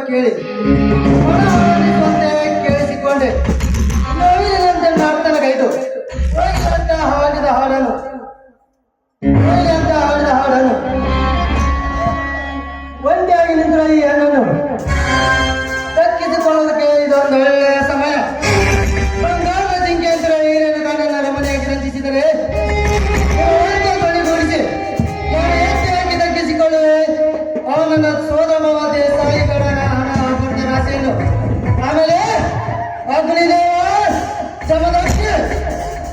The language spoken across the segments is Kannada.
ಕೇಳಿ ಮನವೊಲಿಸುವಂತೆ ಕೇಳಿಸಿಕೊಂಡೆ. ನವಿಲಿನಂತೆ ನರ್ತನಗೈದು ಅಂತ ಹಾಡಿದ ಹಾಡನ್ನು ಒಂಟಿಯಾಗಿ ನಿಂತಿರುವ ಈ ಹಣ್ಣನ್ನು ದಕ್ಕಿಸಿಕೊಳ್ಳೋದಕ್ಕೆ ಇದೊಂದು ಒಳ್ಳೆಯ ಸಮಯ. ಬಂಗಾರದ ಜಿಂಕೆ ಅಂತ ಹಿರಿಯರು ಕಣ್ಣನ್ನ ರಮಣೆಯಾಗಿ ರಂಜಿಸಿದರೆ ಕೊನೆಗೂಡಿಸಿ ನಾನು ಹೆಚ್ಚಾಗಿ ದಕ್ಕಿಸಿಕೊಳ್ಳುವೆ ಅವನನ್ನ ಸೋದಮವ ದೇಸಾಯಿಗಳನ್ನ ಹಣ ಹಾಕುವ ರಾಶಿಯನ್ನು. ಆಮೇಲೆ ಅಗ್ನಿದೇವ ಸಮದಕ್ಕೆ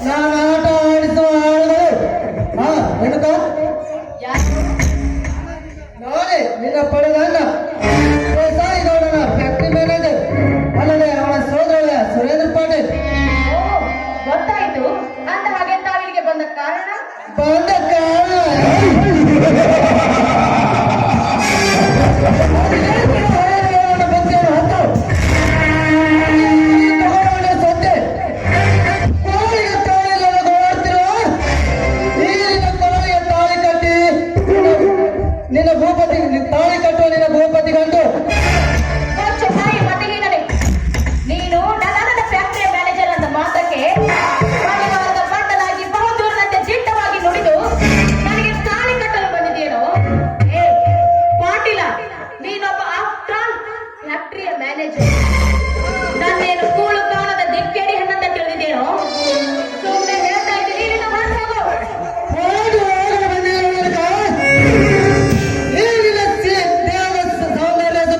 ನಾನು ಆಟ ಆಡಿಸುವ ಹಾಡುಗಳು ಎನ್ನುತ್ತ ನಾನೇ ನಿನ್ನ ಪಡೆದನ್ನ ದೇಸಾಯಿಗೌಡನ ಫ್ಯಾಕ್ಟರಿ ಮ್ಯಾನೇಜರ್ ಅಲ್ಲದೆ ಅವನ ಸೋದರ ಸುರೇಂದ್ರ ಪಾಟೀಲ್. ಗೊತ್ತಾಯ್ತು. ಅಂತ ಹಾಗೆ ತಾವಿಗೆ ಬಂದ ಕಾರಣ ಬಂದ